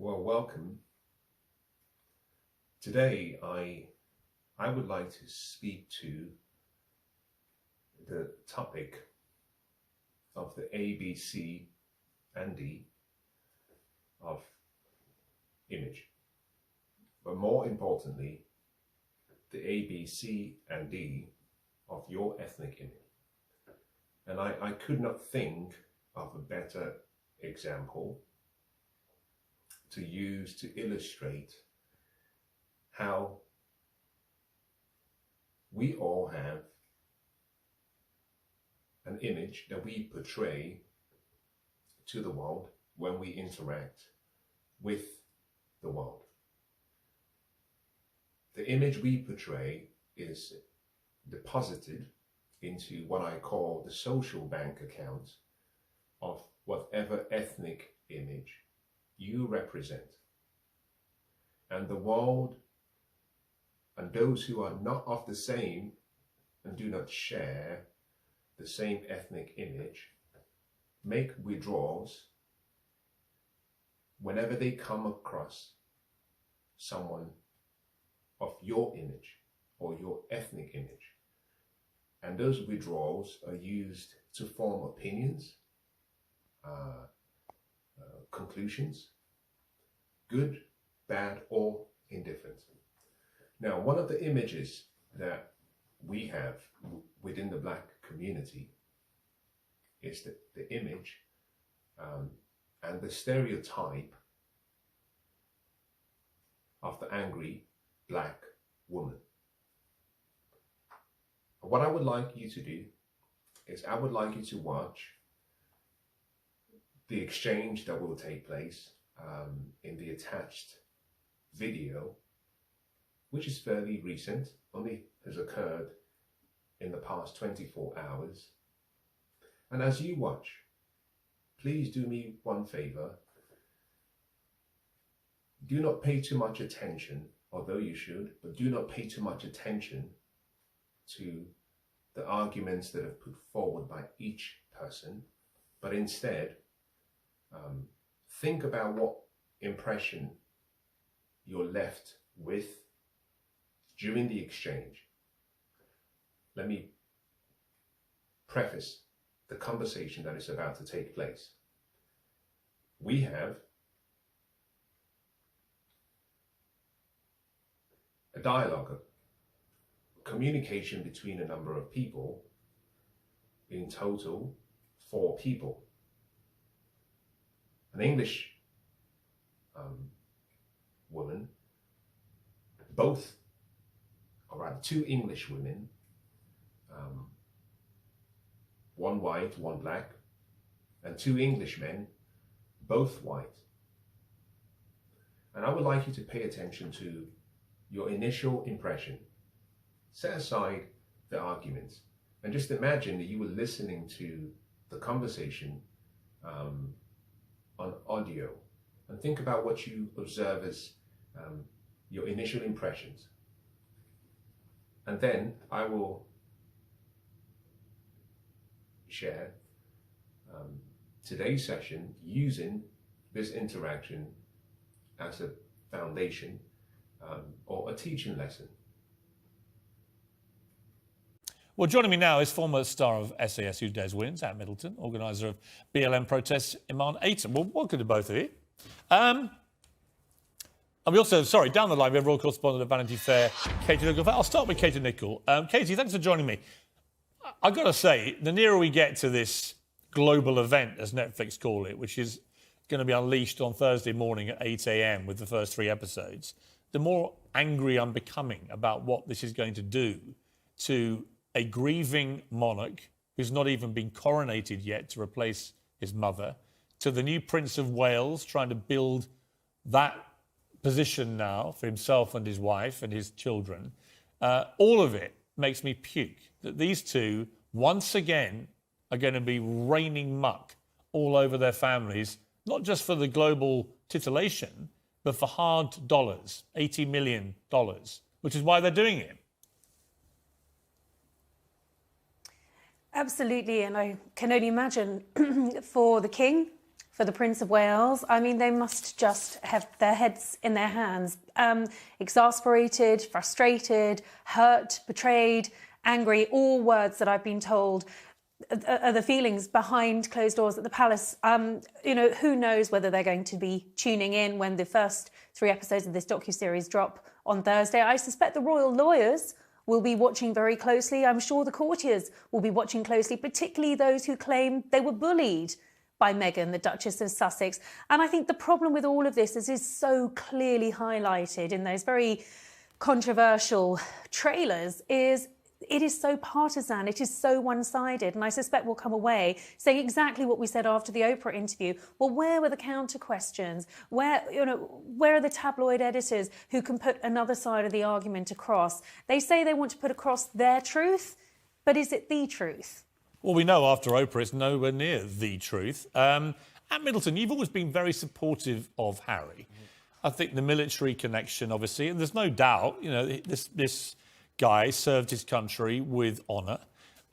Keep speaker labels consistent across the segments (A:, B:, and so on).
A: Well, welcome. Today, I would like to speak to the topic of the A, B, C, and D of image, but more importantly, the A, B, C, and D of your ethnic image. And I could not think of a better example to use to illustrate how we all have an image that we portray to the world when we interact with the world. The image we portray is deposited into what I call the social bank account of whatever ethnic image you represent. And the world and those who are not of the same and do not share the same ethnic image make withdrawals whenever they come across someone of your image or your ethnic image. And those withdrawals are used to form opinions, conclusions, good, bad, or indifferent. Now, one of the images that we have within the Black community is the image and the stereotype of the angry Black woman. What I would like you to do is I would like you to watch the exchange that will take place in the attached video, which is fairly recent, only has occurred in the past 24 hours. And as you watch, please do me one favor. Do not pay too much attention, although you should, but do not pay too much attention to the arguments that are put forward by each person, but instead think about what impression you're left with during the exchange. Let me preface the conversation that is about to take place. We have a dialogue, a communication between a number of people, in total 4 people. An English woman, both, or rather 2 English women, one white, one black, and 2 English men, both white. And I would like you to pay attention to your initial impression. Set aside the arguments and just imagine that you were listening to the conversation on audio, and think about what you observe as your initial impressions. And then I will share today's session using this interaction as a foundation or a teaching lesson.
B: Well, joining me now is former star of SAS Who Dares Wins, at Middleton, organiser of BLM protests, Iman Ayton. Well, welcome to both of you. And we also, down the line, we have royal correspondent of Vanity Fair, Katie Nicholl. I'll start with Katie Nicholl. Katie, thanks for joining me. I've got to say, the nearer we get to this global event, as Netflix call it, which is going to be unleashed on Thursday morning at 8 a.m. with the first 3 episodes, the more angry I'm becoming about what this is going to do to a grieving monarch who's not even been coronated yet to replace his mother, to the new Prince of Wales trying to build that position now for himself and his wife and his children. All of it makes me puke that these two, once again, are going to be raining muck all over their families, not just for the global titillation, but for hard dollars, $80 million, which is why they're doing it.
C: Absolutely, and I can only imagine for the King for the Prince of Wales. I mean, they must just have their heads in their hands. Exasperated, frustrated, hurt, betrayed, angry, all words that I've been told are the feelings behind closed doors at the palace. You know, who knows whether they're going to be tuning in when the first 3 episodes of this docuseries drop on Thursday. I suspect the royal lawyers will be watching very closely. I'm sure the courtiers will be watching closely, particularly those who claim they were bullied by Meghan, the Duchess of Sussex. And I think the problem with all of this is so clearly highlighted in those very controversial trailers is it is so partisan, it is so one-sided, and I suspect we'll come away saying exactly what we said after the Oprah interview. Well, where were the counter questions? Where are the tabloid editors who can put another side of the argument across? They say they want to put across their truth, but is it the truth?
B: Well, we know after Oprah it's nowhere near the truth. At Middleton, you've always been very supportive of Harry. I think the military connection, obviously, and there's no doubt, you know, this guy served his country with honour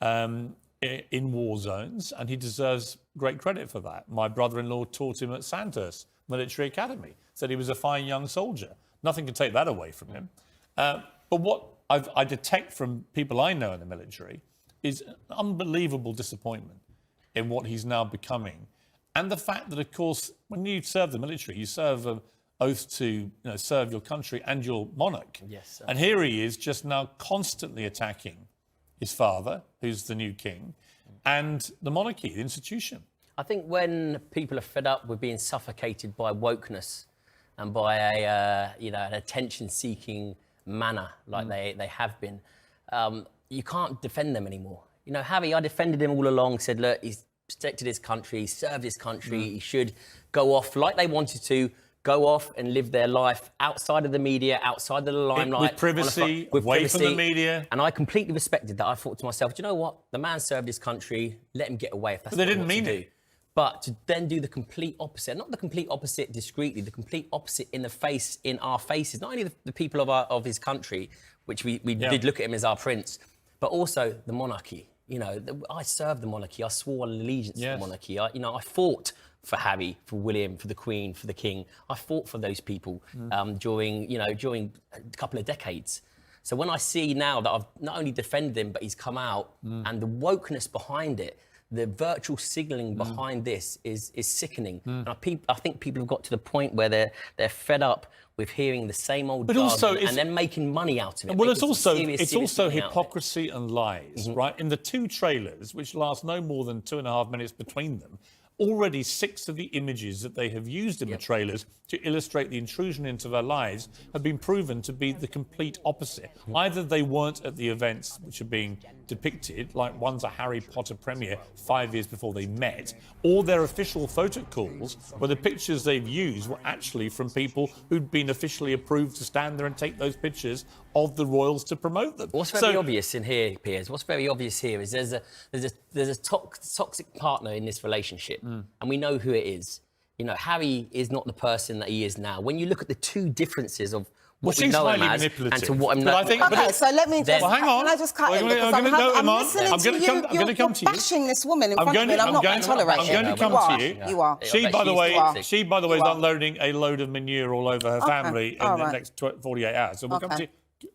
B: in war zones, and he deserves great credit for that. My brother-in-law taught him at Sandhurst Military Academy, said he was a fine young soldier. Nothing can take that away from him. But what I detect from people I know in the military is an unbelievable disappointment in what he's now becoming. And the fact that, of course, when you serve the military, you serve an oath to serve your country and your monarch.
D: Yes.
B: And here he is just now constantly attacking his father, who's the new king, and the monarchy, the institution.
D: I think when people are fed up with being suffocated by wokeness and by an attention-seeking manner like they have been, you can't defend them anymore. You know, Harry, I defended him all along, said, look, he's protected his country, he served his country, he should go off like they wanted to, go off and live their life outside of the media, outside of the limelight.
B: With privacy, away from the media.
D: And I completely respected that. I thought to myself, do you know what? The man served his country, let him get away if that's
B: But they
D: what he
B: didn't
D: wants
B: mean
D: to
B: it.
D: do. But to then do the complete opposite, not the complete opposite discreetly, the complete opposite in our faces, not only the people of his country, which we did look at him as our prince, but also the monarchy. You know, I served the monarchy. I swore allegiance to the monarchy. I fought for Harry, for William, for the Queen, for the King. I fought for those people during a couple of decades. So when I see now that I've not only defended him, but he's come out and the wokeness behind it, the virtual signalling behind this is sickening. And I think people have got to the point where they're fed up with hearing the same old jargon and then making money out of it.
B: Well, it's also hypocrisy and lies, right? In the 2 trailers, which last no more than 2.5 minutes between them, already 6 of the images that they have used in the trailers to illustrate the intrusion into their lives have been proven to be the complete opposite. Either they weren't at the events which are being depicted, like one's a Harry Potter premiere 5 years before they met, or their official photo calls where the pictures they've used were actually from people who'd been officially approved to stand there and take those pictures of the royals to promote them.
D: What's very obvious in here, Piers, what's very obvious here is there's a toxic partner in this relationship, and we know who it is. You know, Harry is not the person that he is now. When you look at the 2 differences of what we know him as and to what I'm not...
E: Okay, so let me just...
B: Well, hang on.
E: Can I just cut in? Because I'm listening to you. You're bashing this woman in front of me, and I'm not going to tolerate it.
B: I'm going to come to you.
E: You are.
B: She, by the way, is unloading a load of manure all over her family in the next 48 hours. So we'll come to you.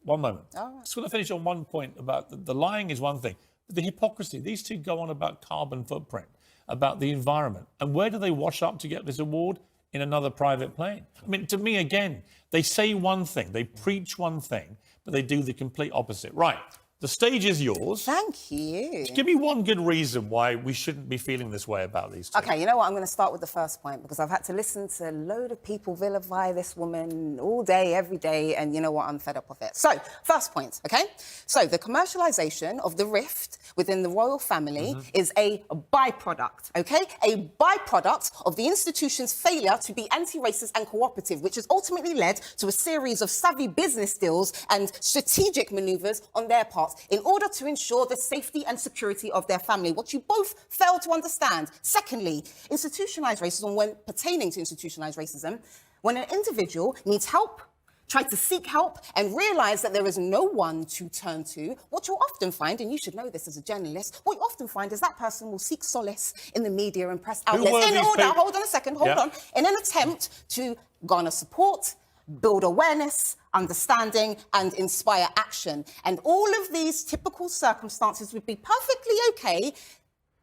B: One moment. Just want to finish on one point about the lying is one thing. But the hypocrisy. These 2 go on about carbon footprint, about the environment. And where do they wash up to get this award? In another private plane. I mean, to me, again, they say one thing, they preach one thing, but they do the complete opposite. Right, the stage is yours.
E: Thank you.
B: Give me one good reason why we shouldn't be feeling this way about these 2.
E: Okay, you know what? I'm going to start with the first point because I've had to listen to a load of people vilify this woman all day, every day, and you know what? I'm fed up with it. So, first point, okay? So, the commercialisation of the rift within the royal family is a byproduct, okay? A byproduct of the institution's failure to be anti-racist and cooperative, which has ultimately led to a series of savvy business deals and strategic manoeuvres on their part in order to ensure the safety and security of their family, what you both fail to understand. Secondly, institutionalised racism, when pertaining to institutionalised racism, when an individual needs help, try to seek help and realise that there is no one to turn to, what you'll often find, and you should know this as a journalist, what you often find is that person will seek solace in the media and press outlets in order, hold on a second, hold on, in an attempt to garner support, build awareness, understanding, and inspire action. And all of these typical circumstances would be perfectly okay,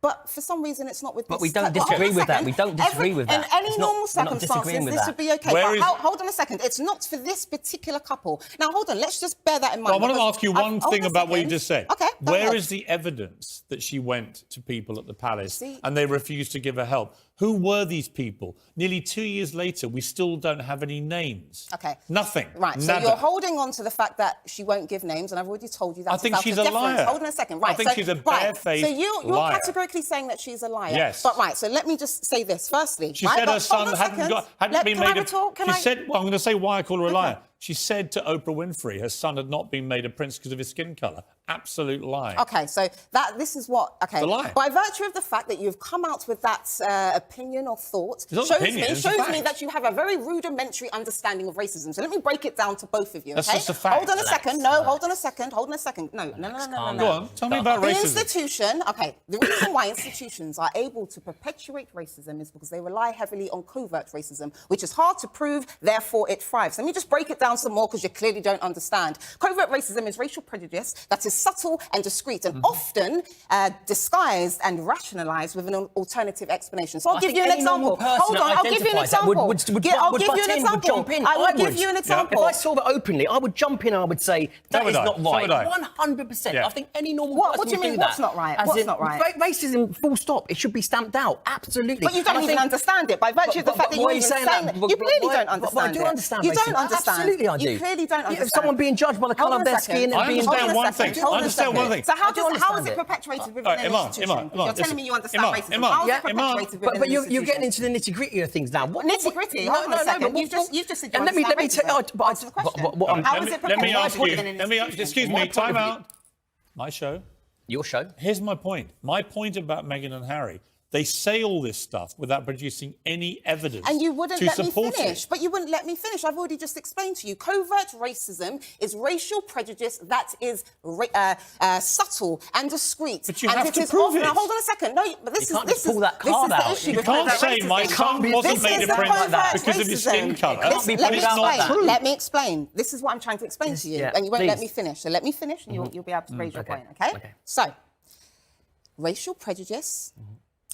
E: but for some reason it's not with this.
D: But we don't disagree with that. We don't disagree with that.
E: In any normal circumstances, this would be okay. But hold on a second. It's not for this particular couple. Now, hold on. Let's just bear that in mind.
B: Well, I want to ask you one thing about what you just said.
E: Okay.
B: Where is the evidence that she went to people at the palace and they refused to give her help? Who were these people? Nearly 2 years later, we still don't have any names.
E: Okay.
B: Nothing.
E: Right. So you're holding on to the fact that she won't give names, and I've already told you that.
B: I think she's a liar.
E: Hold on a second. Right.
B: I think she's a barefaced
E: So you're categorically saying that she's a liar.
B: Yes.
E: But right. So let me just say this. Firstly,
B: she said her son hadn't been made a. She said, well, I'm going to say why I call her a liar. She said to Oprah Winfrey her son had not been made a prince because of his skin colour. Absolute lie.
E: Okay, so this is what... Okay,
B: the lie.
E: By virtue of the fact that you've come out with that opinion or thought, shows me that you have a very rudimentary understanding of racism. So let me break it down to both of you, okay?
B: That's just a fact.
E: Hold on a second. No, hold on a second. Hold on a second. No.
B: Go on, tell me about racism.
E: The institution... Okay, the reason why institutions are able to perpetuate racism is because they rely heavily on covert racism, which is hard to prove, therefore it thrives. Let me just break it down some more because you clearly don't understand. Covert racism is racial prejudice that is subtle and discreet and often disguised and rationalised with an alternative explanation. So I'll give you an example. Hold on, I'll give you an example. I'll give you an example. I will give you an example.
D: If I saw that openly, I would jump in and I would say, that is not right. 100%. I think any normal person
E: What do you mean, what's not right? What's not right?
D: Racism, full stop. It should be stamped out. Absolutely.
E: But you don't even understand it. By virtue of the fact that you're even saying that, you clearly don't understand it.
D: But I do understand racism.
E: You don't understand.
D: Absolutely I do.
E: You clearly don't understand.
D: If someone being judged by the colour of their skin and being...
B: I understand one thing. I understand one thing.
E: So how is it perpetuated within an institution? You're telling me you understand racism. How is it perpetuated within an institution?
D: But you're getting into the nitty-gritty of things now.
E: Nitty-gritty? Hold on a second. You've just said you
D: let me
E: understand
D: tell
E: racism. How is it perpetuated?
B: Let me ask you, excuse me, time out. My show.
D: Your show.
B: Here's my point. My point about Meghan and Harry. They say all this stuff without producing any evidence
E: and you wouldn't let me finish.
B: it.
E: But you wouldn't let me finish. I've already just explained to you. Covert racism is racial prejudice that is subtle and discreet.
B: But you have to prove it.
E: Now, hold on a second. No, but this is the issue.
B: You can't say my son wasn't made a prince because of his skin colour.
E: Let me explain. This is what I'm trying to explain to you, and you won't let me finish. So let me finish, and you'll be able to raise your point. Okay? So, racial prejudice.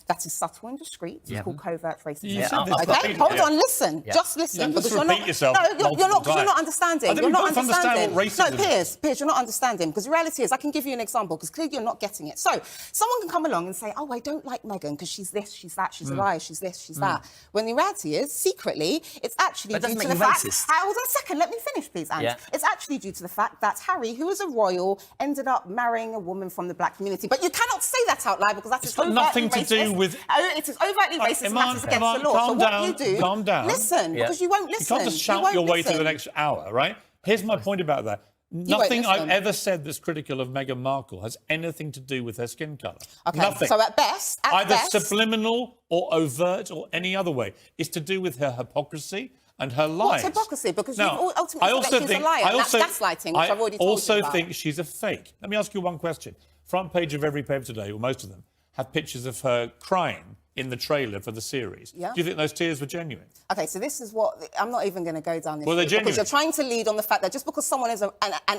E: That is subtle and discreet. It's called covert racism. Okay, hold on, listen. Just listen.
B: Because you're not.
E: You're not understanding. You're not understanding.
B: No,
E: Piers, you're not understanding. Because the reality is, I can give you an example. Because clearly you're not getting it. So someone can come along and say, "Oh, I don't like Meghan because she's this, she's that, she's a liar, she's this, she's that." When the reality is, secretly, it's actually due to the fact. Hold on a second. Let me finish, please, Ange. It's actually due to the fact that Harry, who is a royal, ended up marrying a woman from the black community. But you cannot say that out loud because that is
B: nothing to do with.
E: It is overtly racist and that is against the law. So what you do...
B: Calm down.
E: Listen, because you won't listen.
B: You can't just shout your way through the next hour, right? Here's my point about that. Nothing I've ever said that's critical of Meghan Markle has anything to do with her skin colour.
E: Okay,
B: nothing.
E: So at best...
B: Either subliminal or overt or any other way. It's to do with her hypocrisy and her lies.
E: What's hypocrisy? Because you ultimately said that she's a liar. That's gaslighting, which I've already told you about.
B: I also think she's a fake. Let me ask you one question. Front page of every paper today, or most of them, have pictures of her crying in the trailer for the series. Yeah. Do you think those tears were genuine?
E: Okay, so this is what... I'm not even going to go down this
B: route because
E: you're trying to lead on the fact that just because someone is an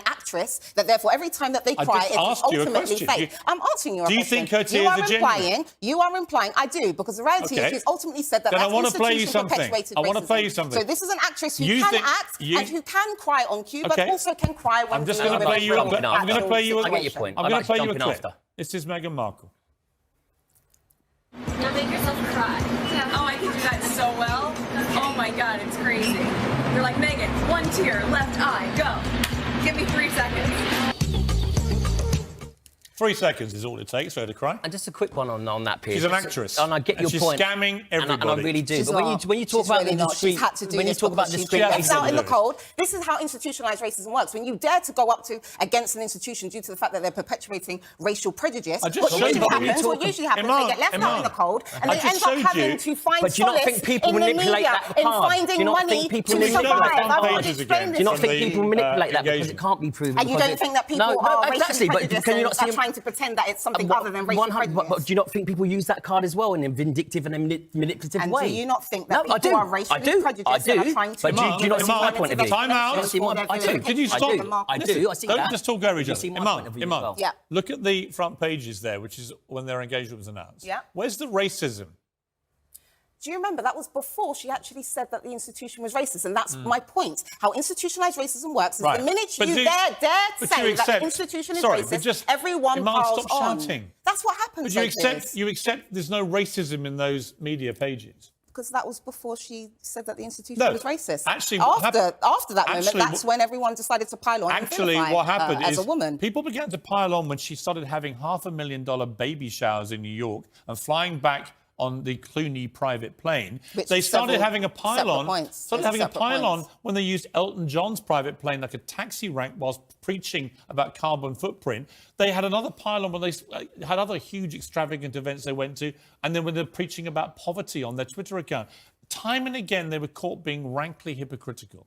E: actress, that therefore every time that they cry, it's ultimately fake. I'm answering you a question.
B: Do you think her tears are genuine?
E: You are implying, I do, because the reality is she's ultimately said that
B: I want to play you something. I want to play you something.
E: So this is an actress who can act and who can cry on cue, but also can cry when...
B: I'm just going to play you a clip. I'm going to play you a
D: clip.
B: This is Meghan Markle.
F: Now make yourself cry. Yeah. Oh, I can do that so well. Oh my God, it's crazy. You're like, Meghan, one tear, left eye, go. Give me 3 seconds.
B: 3 seconds is all it takes for her to cry.
D: And just a quick one on that, Piers.
B: She's an actress.
D: And I get your
B: she's
D: point.
B: scamming everybody.
D: And I really do.
E: She's
D: But
E: not.
D: when you talk
E: She's
D: about
E: really
D: the
E: not.
D: discrete,
E: She's had to do
D: when you
E: this
D: talk about
E: because she's
D: discrete
E: been left
B: racism,
E: out in the
B: Lewis.
E: cold. This is how institutionalized racism works. When you dare to go up to against an institution due to the fact that they're perpetuating racial prejudice,
B: I just
E: what
B: showed
E: usually
B: you.
E: happens, what usually happens, they get left out in the cold, and
B: I
E: they
B: just
E: end up
B: showed
E: having
B: you.
E: to find
D: But do you not
E: solace
D: think people
E: in the
D: manipulate
E: media,
D: that
E: in
D: card? Do
E: finding
D: you not
E: money
D: think people
E: to
D: manipulate
E: survive.
D: that
E: I've already
B: pages
E: explained
B: again?
D: Do you not
E: this.
D: think
B: the,
D: people manipulate that because it
B: engagement.
D: can't be proven?
E: And you
D: because
E: don't
D: it-
E: think that people
D: no,
E: are racially
D: exactly, but
E: prejudiced
D: can you not
E: and
D: see
E: are trying to pretend that it's something
D: What-
E: other than racial
D: 100
E: prejudice?
D: But do you not think people use that card as well in a vindictive and a manipulative
E: And
D: way?
E: do you not think that
D: No, I
E: people
D: do.
E: are racially
D: I do.
E: prejudiced
D: I do.
E: and are trying to...
D: But do you not see my point of view?
B: Time out.
D: Do you see my- I do.
B: Can you stop?
D: I do. I see
B: Don't
D: that.
B: just talk over each
D: You
B: other.
D: see my
B: Iman,
D: point of view as
B: Iman,
D: well.
E: Yeah.
B: look at the front pages there, which is when their engagement was announced.
E: Yeah.
B: Where's the racism?
E: Do you remember that was before she actually said that the institution was racist? And that's my point. How institutionalized racism works is
B: Right.
E: the minute
B: But
E: you
B: do-
E: dare
B: but
E: say
B: you
E: that
B: accept-
E: the institution is
B: Sorry, but
E: racist,
B: just-
E: everyone
B: Iman,
E: piles
B: stop
E: on.
B: shouting.
E: That's what happens.
B: But you accept there's no racism in those media pages.
E: Because that was before she said that the institution
B: No,
E: was racist.
B: actually, what
E: after that moment,
B: actually,
E: that's when everyone decided to pile on.
B: Actually,
E: and vilify
B: what
E: her
B: happened
E: as
B: is
E: a woman.
B: people began to pile on when she started having $500,000 baby showers in New York and flying back on the Clooney private plane.
E: Which
B: They
E: is
B: started
E: several
B: having a pile
E: separate
B: on.
E: points.
B: Started
E: Those
B: having
E: are
B: a
E: separate
B: pile on
E: points.
B: when they used Elton John's private plane like a taxi rank whilst preaching about carbon footprint. They had another pile on when they had other huge extravagant events they went to, and then when they're preaching about poverty on their Twitter account. Time and again, they were caught being rankly hypocritical.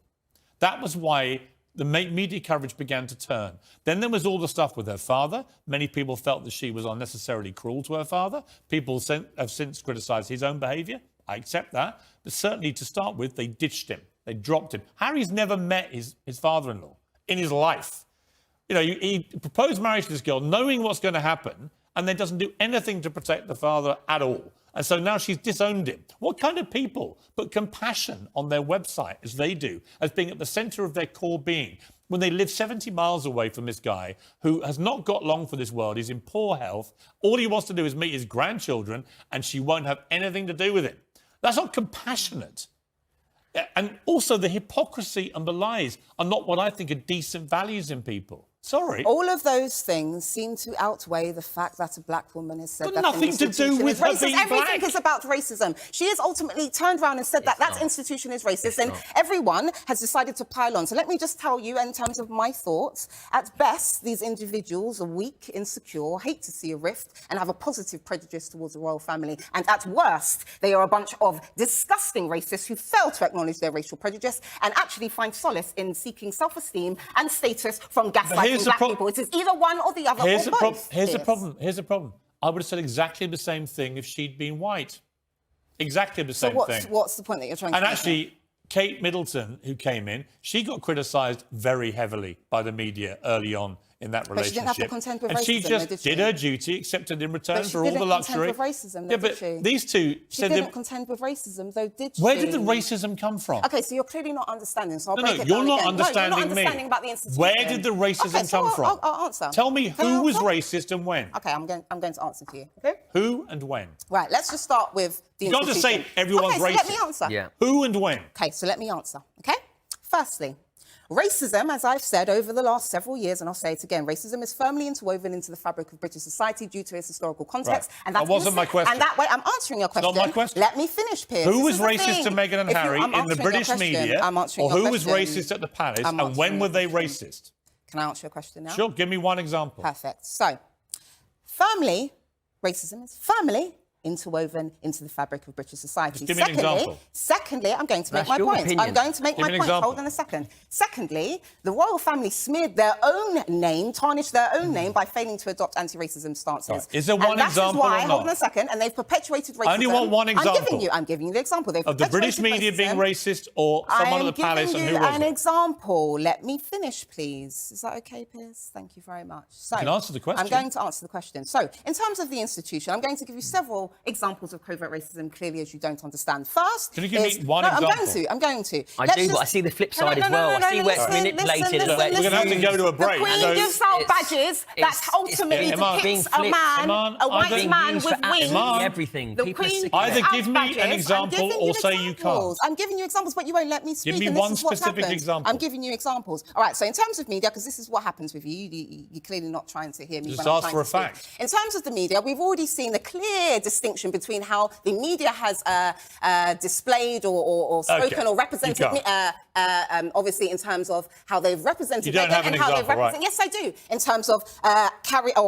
B: That was why the media coverage began to turn. Then there was all the stuff with her father. Many people felt that she was unnecessarily cruel to her father. People have since criticised his own behaviour. I accept that. But certainly to start with, they ditched him. They dropped him. Harry's never met his father-in-law in his life. You know, he proposed marriage to this girl knowing what's going to happen and then doesn't do anything to protect the father at all. And so now she's disowned him. What kind of people put compassion on their website, as they do, as being at the centre of their core being, when they live 70 miles away from this guy who has not got long for this world, he's in poor health, all he wants to do is meet his grandchildren, and she won't have anything to do with it? That's not compassionate. And also the hypocrisy and the lies are not what I think are decent values in people. Sorry.
E: All of those things seem to outweigh the fact that a black woman has said
B: Got
E: that
B: nothing
E: an
B: to do
E: institution
B: with
E: is
B: her
E: racist.
B: being
E: Everything
B: black.
E: is about racism. She has ultimately turned around and said that that institution is racist, and everyone has decided to pile on. So let me just tell you, in terms of my thoughts, at best, these individuals are weak, insecure, hate to see a rift, and have a positive prejudice towards the royal family. And at worst, they are a bunch of disgusting racists who fail to acknowledge their racial prejudice and actually find solace in seeking self-esteem and status from gaslighting
B: here's the
E: black
B: pro-
E: people. It is either one or the other,
B: Here's
E: or
B: the problem.
E: both.
B: Here's the
E: Yes.
B: problem. Here's the problem. I would have said exactly the same thing if she'd been white. Exactly the same thing.
E: What's the point that you're trying to
B: And
E: make?
B: actually, Kate Middleton, who came in, she got criticised very heavily by the media early on in that
E: But
B: relationship.
E: she didn't have to contend with
B: and she
E: racism,
B: just
E: though, did she?
B: did her duty, accepted in return
E: But she
B: for all the
E: didn't
B: luxury.
E: contend with racism, though,
B: yeah,
E: did
B: but
E: she?
B: these two
E: She
B: said
E: didn't
B: that.
E: contend with racism, though, did she?
B: Where did the racism come from?
E: Okay, so you're clearly not understanding. So I'll
B: No,
E: break
B: no,
E: it
B: you're
E: down
B: not
E: again.
B: understanding
E: no, you're not
B: me.
E: understanding about the institution.
B: Where did the racism
E: Okay, so
B: come from?
E: I'll answer.
B: Tell me
E: Can I
B: who was
E: answer?
B: racist and when.
E: Okay, I'm going to answer to you. Okay.
B: Who and when.
E: Right. Let's just start with the
B: You can't
E: institution.
B: just say everyone's
E: okay, so let me
B: racist.
E: answer.
D: Yeah.
B: Who and when.
E: Okay, so let me answer. Okay. Firstly, racism, as I've said over the last several years, and I'll say it again, racism is firmly interwoven into the fabric of British society due to its historical context.
B: Right.
E: And
B: That wasn't my question.
E: And that way, I'm answering your question.
B: not my question.
E: Let me finish, Piers.
B: Who
E: This
B: was
E: is the
B: racist
E: thing.
B: to Meghan and
E: If you-
B: Harry
E: I'm
B: in the
E: answering your
B: British
E: question.
B: media?
E: I'm answering
B: Or
E: your
B: who was
E: question.
B: racist at the palace?
E: I'm
B: And when
E: answering
B: were
E: your
B: they
E: question.
B: racist?
E: Can I answer your question now?
B: Sure, give me one example.
E: Perfect. So, racism is firmly interwoven into the fabric of British society.
B: Just give me an example.
E: Secondly, I'm going to make
D: That's
E: my
D: your
E: point.
D: opinion.
E: I'm going to make
B: Give
E: my
B: me an
E: point.
B: example.
E: Hold on a second. Secondly, the royal family smeared their own name, tarnished their own name by failing to adopt anti-racism stances.
B: Right. Is there one
E: and
B: example
E: that is why,
B: or
E: hold on
B: not?
E: a second, and they've perpetuated racism.
B: I only want one example.
E: I'm giving you the example. They've
B: Of the British
E: perpetuated
B: media being
E: racism.
B: racist or someone at the palace, and
E: I'm
B: who
E: giving
B: was
E: you an
B: it?
E: example. Let me finish, please. Is that okay, Piers? Thank you very much. So,
B: can answer the question.
E: I'm going to answer the question. So, in terms of the institution, I'm going to give you several several examples of covert racism, clearly, as you don't understand. First,
B: Can you give me one
E: no,
B: example?
E: I'm going to.
D: I
E: Let's
D: do, but I see the flip side
E: No,
D: as well.
E: no,
D: I see where it's
E: listen,
D: manipulated.
E: listen,
D: and where it's
B: We're gonna have to
D: used.
B: go to a break.
E: The Queen
B: So-
E: gives out badges that
D: it's
E: ultimately
D: being-
B: Iman,
E: depicts a
D: being
E: man,
B: Iman,
E: a white
B: either
E: man
D: used
E: with
D: for absolutely
E: wings.
B: Iman,
D: everything.
E: The
D: People are
E: Queen
D: sick of
B: Either
D: it.
E: gives
B: give
E: out
B: me an
E: badges.
B: example
E: I'm giving
B: or say you
E: examples.
B: can't.
E: I'm giving you examples, but you won't let me speak.
B: me
E: and
B: one
E: this is what's
B: specific
E: happened.
B: example.
E: I'm giving you examples. All right, so in terms of media, because this is what happens with you, you're clearly not trying to hear me.
B: Just
E: when I'm
B: ask
E: trying
B: for a
E: to speak.
B: fact.
E: In terms of the media, we've already seen a clear distinction between how the media has displayed or spoken
B: Okay,
E: or represented,
B: you can't.
E: obviously in terms of how they've represented
B: You don't
E: Meghan
B: have an
E: and how they've
B: example, right?
E: represented. Yes, I do. In terms of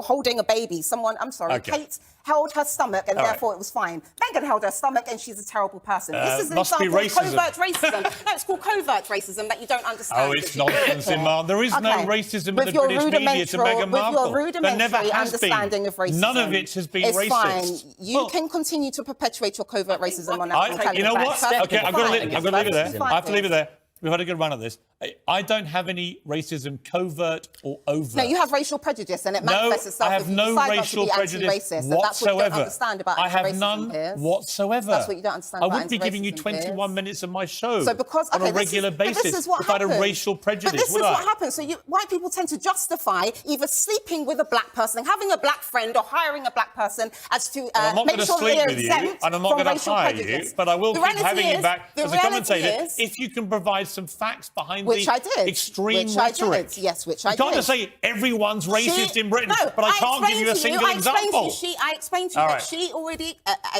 E: holding a baby.
B: Okay.
E: Kate held her stomach and
B: All right.
E: therefore it was fine. Meghan held her stomach and she's a terrible person. This is an
B: must be
E: example of
B: racism.
E: covert racism. No, it's called covert racism that you don't understand.
B: Oh, it's nonsense, Iman. There is no
E: Okay.
B: racism in
E: With
B: the
E: your
B: British media to Meghan Markle.
E: With your
B: There never
E: rudimentary
B: has been.
E: understanding of racism.
B: None of it has been
E: it's
B: racist.
E: Fine. You can continue to perpetuate your covert racism on national television.
B: You know what?
D: Steph,
B: Okay, I've got to leave it there.
D: Fine.
B: I have to leave it there. We've had a good run at this. I don't have any racism, covert or overt.
E: No, you have racial prejudice, and it
B: No,
E: manifests itself.
B: I have
E: if you
B: no
E: decide not to
B: racial
E: be
B: prejudice
E: anti-racist, and that's what you
B: whatsoever.
E: don't understand about
B: I have
E: anti-racism,
B: none
E: Piers.
B: whatsoever.
E: That's what you don't understand
B: I
E: about
B: wouldn't be giving you
E: anti-racism,
B: 21
E: Piers.
B: minutes of my show
E: So because
B: on a
E: okay,
B: regular
E: but
B: basis
E: this is what
B: if I had a
E: happens.
B: racial prejudice,
E: But this is
B: would
E: what
B: I?
E: happens. So white people tend to justify either sleeping with a black person, having a black friend, or hiring a black person as to
B: I'm not
E: make
B: going to
E: sure that
B: sleep
E: they're
B: with you,
E: exempt
B: and I'm not
E: from
B: going to
E: racial
B: hire
E: prejudice.
B: you, but I will
E: The
B: keep
E: reality
B: having you
E: is-
B: back
E: the
B: as a
E: reality
B: commentator
E: is-
B: if you can provide some facts behind
E: Which
B: the
E: I did.
B: extreme
E: Which
B: rhetoric.
E: I did. Yes, which I
B: You can't
E: did.
B: just say everyone's racist in Britain,
E: No,
B: but I can't give you a
E: explained to
B: single example.
E: I explained to you
B: All
E: that
B: right.
E: she already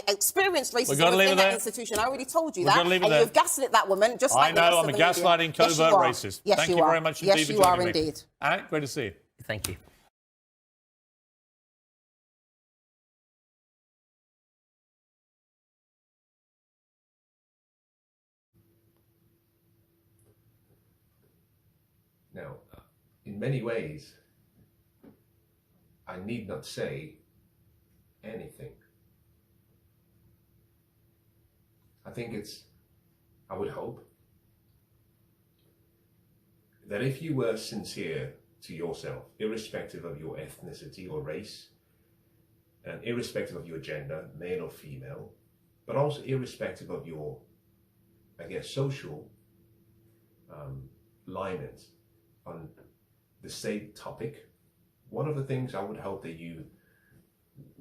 E: experienced
B: We've
E: racism
B: got to leave
E: within
B: it
E: that
B: there.
E: institution. I already told you
B: We've
E: that.
B: got to leave it
E: And
B: there.
E: you've gaslit that woman just
B: I
E: like the
B: know,
E: rest
B: I'm
E: of
B: a
E: the media.
B: gaslighting
E: Yes, you
B: covert
E: are.
B: racist.
E: Yes,
B: Thank
E: you
B: you
E: are.
B: very much
E: Yes,
B: indeed for
E: you are
B: joining me.
E: indeed.
B: Alright, great to see you.
D: Thank you.
A: Now, in many ways, I need not say anything. I think I would hope, that if you were sincere to yourself, irrespective of your ethnicity or race, and irrespective of your gender, male or female, but also irrespective of your, I guess, social alignment on the same topic, one of the things I would hope that you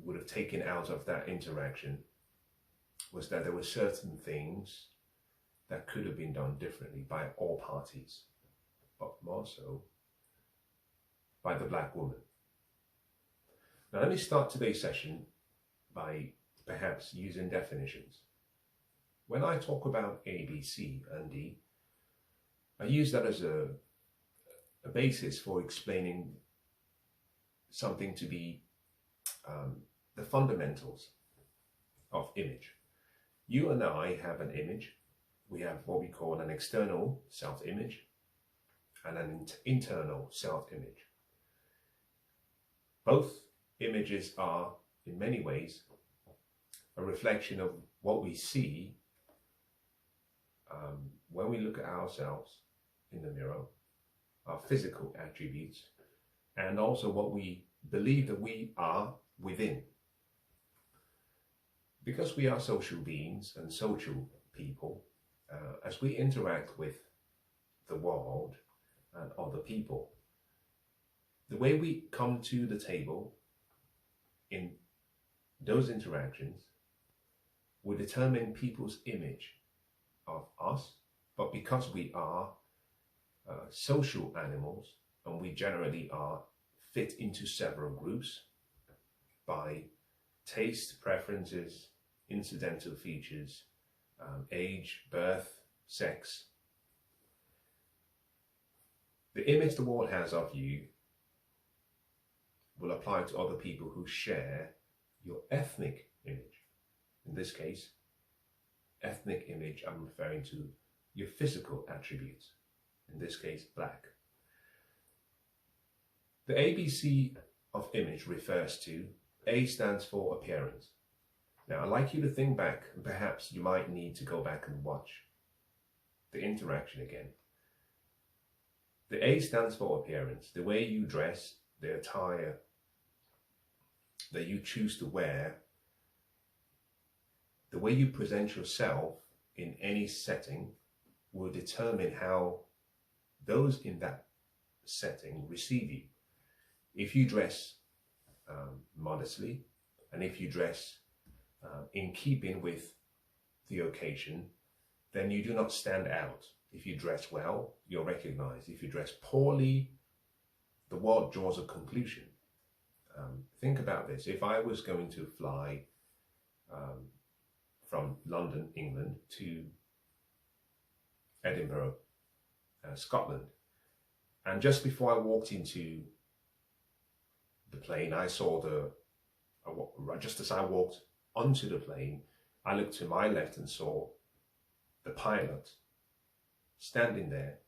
A: would have taken out of that interaction was that there were certain things that could have been done differently by all parties, but more so by the black woman. Now let me start today's session by perhaps using definitions. When I talk about A, B, C, and D, I use that as a basis for explaining something to be the fundamentals of image. You and I have an image. We have what we call an external self-image and an internal self-image. Both images are, in many ways, a reflection of what we see when we look at ourselves in the mirror, our physical attributes, and also what we believe that we are within. Because we are social beings and social people, as we interact with the world and other people, the way we come to the table in those interactions will determine people's image of us. But because we are social animals, and we generally are fit into several groups by taste, preferences, incidental features, age, birth, sex, the image the world has of you will apply to other people who share your ethnic image. In this case, ethnic image, I'm referring to your physical attributes. In this case, black. The ABC of image refers to, A stands for appearance. Now, I'd like you to think back, and perhaps you might need to go back and watch the interaction again. The A stands for appearance, the way you dress, the attire that you choose to wear the way you present yourself in any setting will determine how those in that setting receive you. If you dress modestly, and if you dress in keeping with the occasion, then you do not stand out. If you dress well, you're recognized. If you dress poorly, the world draws a conclusion. Think about this. If I was going to fly from London, England, to Edinburgh, Scotland, and just before I walked into the plane, I saw just as I walked onto the plane, I looked to my left and saw the pilot standing there,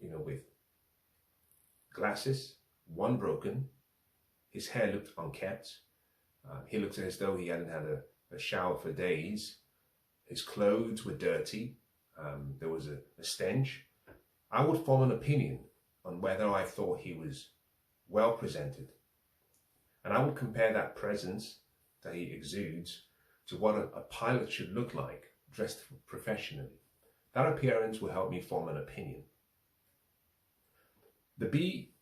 A: with glasses, one broken, his hair looked unkempt, he looked as though he hadn't had a shower for days, his clothes were dirty, there was a stench. I would form an opinion on whether I thought he was well presented. And I would compare that presence that he exudes to what a pilot should look like, dressed professionally. That appearance will help me form an opinion. The B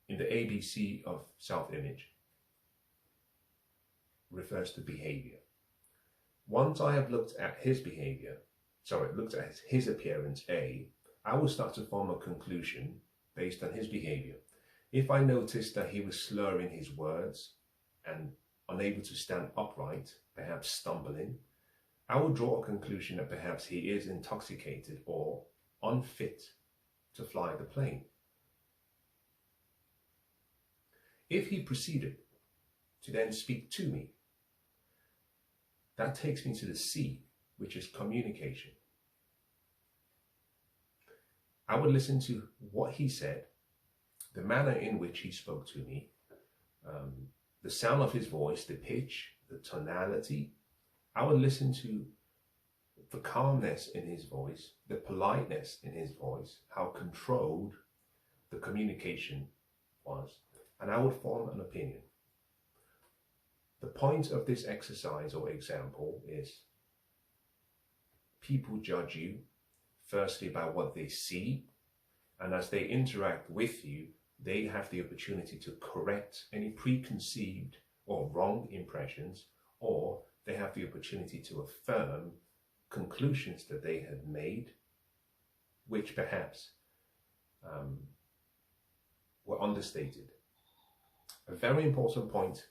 A: in the ABC of self-image refers to behavior. Once I have looked at his appearance, A, I will start to form a conclusion based on his behavior. If I notice that he was slurring his words and unable to stand upright, perhaps stumbling, I will draw a conclusion that perhaps he is intoxicated or unfit to fly the plane. If he proceeded to then speak to me, that takes me to the C, which is communication. I would listen to what he said, the manner in which he spoke to me, the sound of his voice, the pitch, the tonality. I would listen to the calmness in his voice, the politeness in his voice, how controlled the communication was, and I would form an opinion. The point of this exercise or example is people judge you firstly by what they see, and as they interact with you, they have the opportunity to correct any preconceived or wrong impressions, or they have the opportunity to affirm conclusions that they had made, which perhaps were understated. A very important point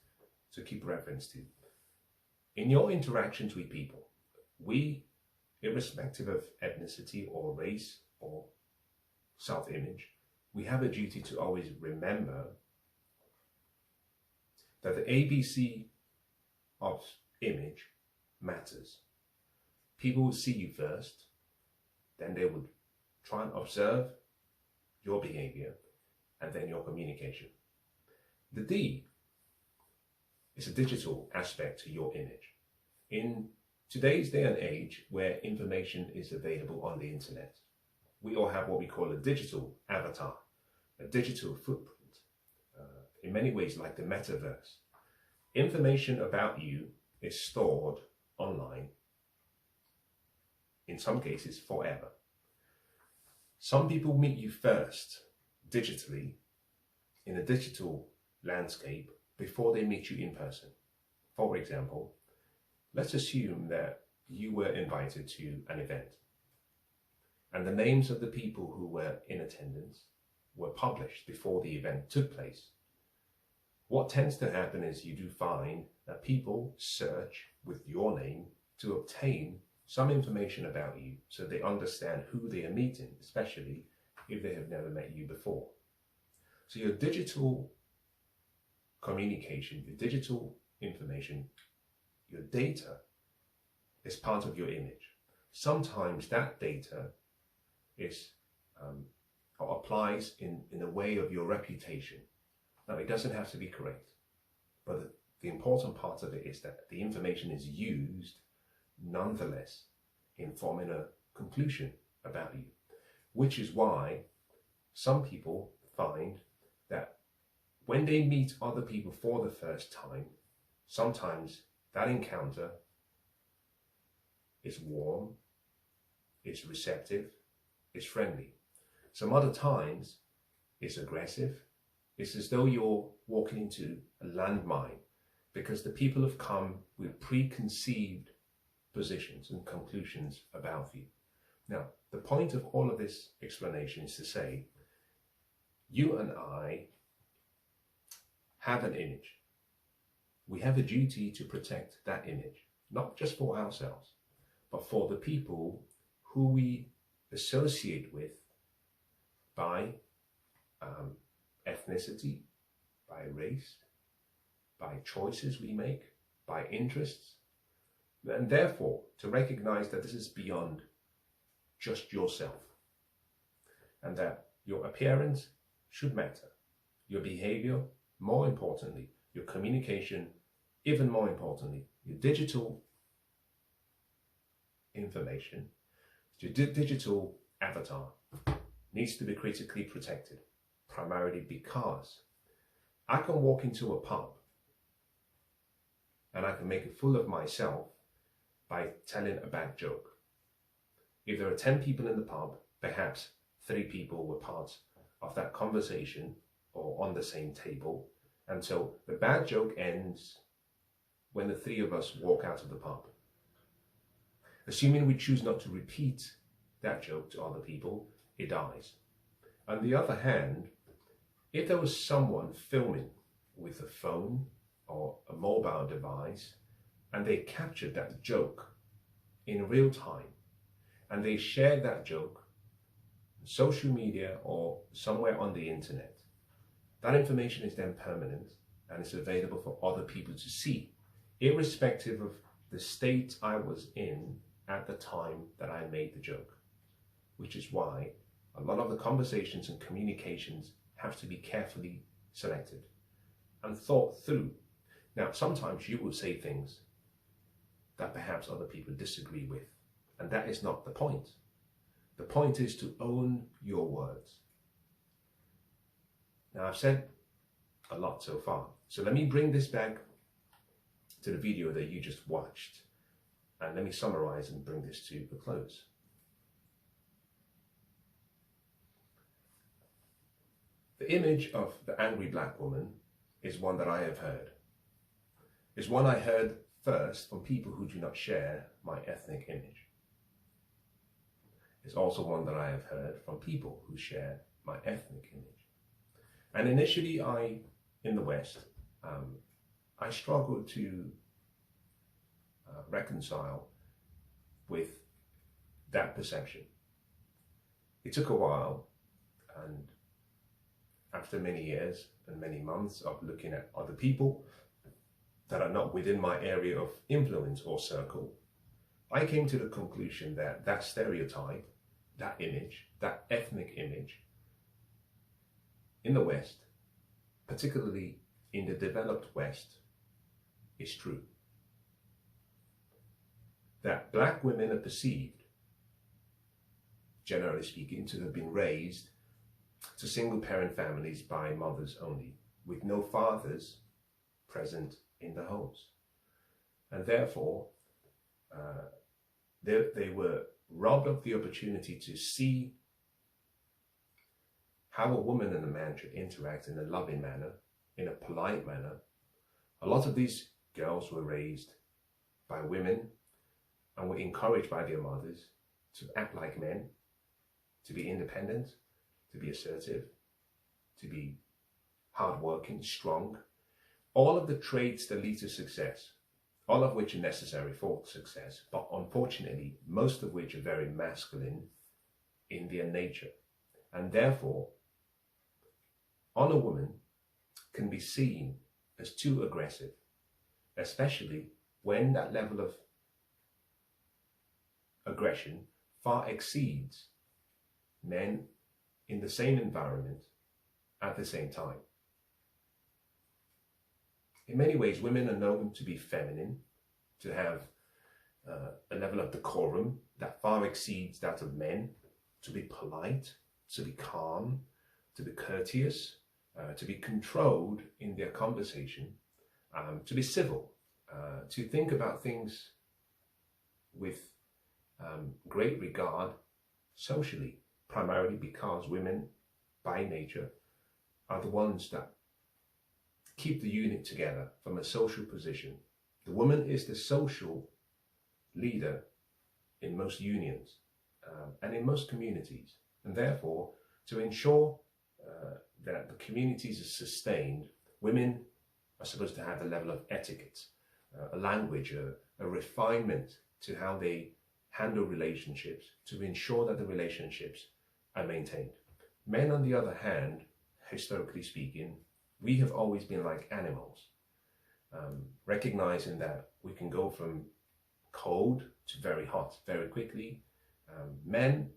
A: to keep reference to. In your interactions with people, we, irrespective of ethnicity or race or self-image, we have a duty to always remember that the ABC of image matters. People will see you first, then they would try and observe your behavior and then your communication. The D is a digital aspect to your image. In today's day and age where information is available on the internet, we all have what we call a digital avatar, a digital footprint, in many ways like the metaverse. Information about you is stored online, in some cases forever. Some people meet you first digitally in a digital landscape before they meet you in person. For example, let's assume that you were invited to an event and the names of the people who were in attendance were published before the event took place. What tends to happen is you do find that people search with your name to obtain some information about you so they understand who they are meeting, especially if they have never met you before. So your digital communication, your digital information, your data is part of your image. Sometimes that data is or applies in a way of your reputation. Now, it doesn't have to be correct, but the important part of it is that the information is used nonetheless in forming a conclusion about you, which is why some people find that when they meet other people for the first time, sometimes that encounter is warm, it's receptive, it's friendly. Some other times it's aggressive. It's as though you're walking into a landmine because the people have come with preconceived positions and conclusions about you. Now, the point of all of this explanation is to say, you and I have an image. We have a duty to protect that image, not just for ourselves, but for the people who we associate with by ethnicity, by race, by choices we make, by interests, and therefore to recognize that this is beyond just yourself, and that your appearance should matter, your behavior, more importantly, your communication, even more importantly, your digital information, your digital avatar needs to be critically protected, primarily because I can walk into a pub and I can make a fool of myself by telling a bad joke. If there are 10 people in the pub, perhaps 3 people were part of that conversation or on the same table. And so the bad joke ends when the 3 of us walk out of the pub. Assuming we choose not to repeat that joke to other people, it dies. On the other hand, if there was someone filming with a phone or a mobile device and they captured that joke in real time and they shared that joke on social media or somewhere on the internet, that information is then permanent and it's available for other people to see, irrespective of the state I was in at the time that I made the joke. Which is why a lot of the conversations and communications have to be carefully selected and thought through. Now, sometimes you will say things that perhaps other people disagree with, and that is not the point. The point is to own your words. Now, I've said a lot so far, so let me bring this back to the video that you just watched, and let me summarize and bring this to a close. The image of the angry black woman is one that I have heard. It's one I heard first from people who do not share my ethnic image. It's also one that I have heard from people who share my ethnic image. And initially in the West, I struggled to reconcile with that perception. It took a while, and after many years and many months of looking at other people that are not within my area of influence or circle, I came to the conclusion that that stereotype, that image, that ethnic image in the West, particularly in the developed West, is true. That black women are perceived, generally speaking, to have been raised to single-parent families by mothers only, with no fathers present in the homes. And therefore, they were robbed of the opportunity to see how a woman and a man should interact in a loving manner, in a polite manner. A lot of these girls were raised by women and were encouraged by their mothers to act like men, to be independent, to be assertive, to be hardworking, strong. All of the traits that lead to success, all of which are necessary for success, but unfortunately, most of which are very masculine in their nature. And therefore, on a woman can be seen as too aggressive, especially when that level of aggression far exceeds men in the same environment at the same time. In many ways, women are known to be feminine, to have a level of decorum that far exceeds that of men, to be polite, to be calm, to be courteous, to be controlled in their conversation, to be civil, to think about things with great regard socially, primarily because women by nature are the ones that keep the unit together from a social position. The woman is the social leader in most unions and in most communities, and therefore to ensure that the communities are sustained, women are supposed to have a level of etiquette, a language, a refinement to how they handle relationships to ensure that the relationships are maintained. Men, on the other hand, historically speaking, we have always been like animals, recognizing that we can go from cold to very hot very quickly. Men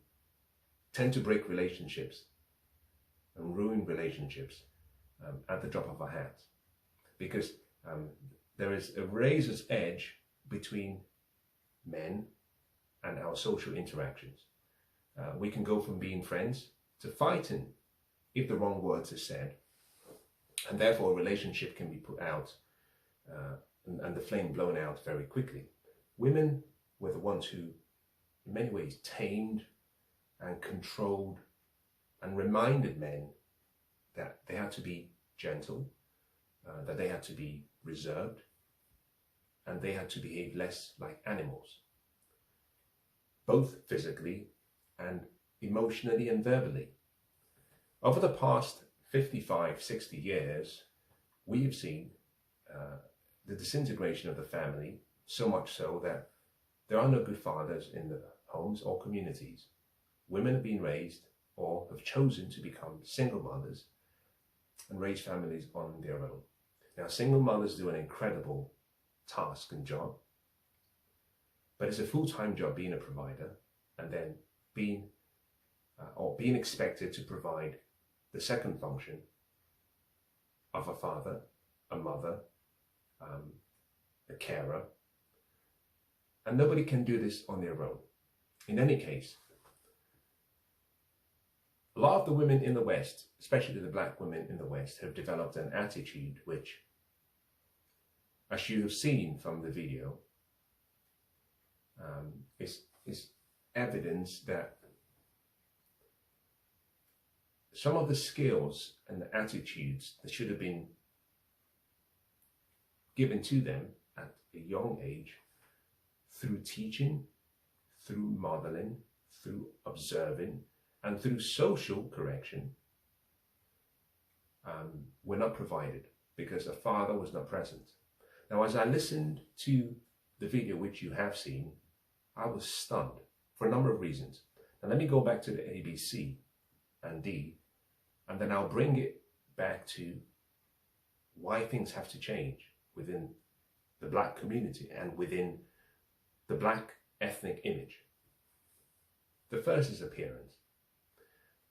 A: tend to break relationships and ruin relationships at the drop of our hats, because there is a razor's edge between men and our social interactions. We can go from being friends to fighting if the wrong words are said, and therefore a relationship can be put out and the flame blown out very quickly. Women were the ones who, in many ways, tamed and controlled and reminded men that they had to be gentle, that they had to be reserved, and they had to behave less like animals, both physically and emotionally and verbally. Over the past 55, 60 years, we have seen the disintegration of the family, so much so that there are no good fathers in the homes or communities. Women have been raised or have chosen to become single mothers and raise families on their own. Now, single mothers do an incredible task and job, but it's a full-time job being a provider and then being expected to provide the second function of a father, a mother, a carer, and nobody can do this on their own. In any case, a lot of the women in the West, especially the black women in the West, have developed an attitude which, as you have seen from the video, is evidence that some of the skills and the attitudes that should have been given to them at a young age through teaching, through modeling, through observing, and through social correction were not provided because a father was not present. Now, as I listened to the video which you have seen, I was stunned for a number of reasons. Now, let me go back to the A, B, C, and D, and then I'll bring it back to why things have to change within the black community and within the black ethnic image. The first is appearance.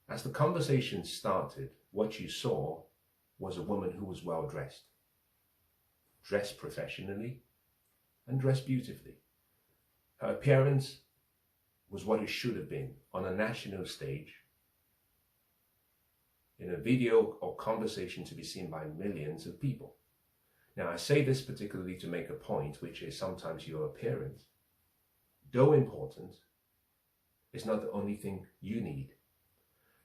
A: As the conversation started, what you saw was a woman who was well dressed, dressed professionally and dressed beautifully. Her appearance was what it should have been on a national stage, in a video or conversation to be seen by millions of people. Now, I say this particularly to make a point, which is sometimes your appearance, though important, is not the only thing you need,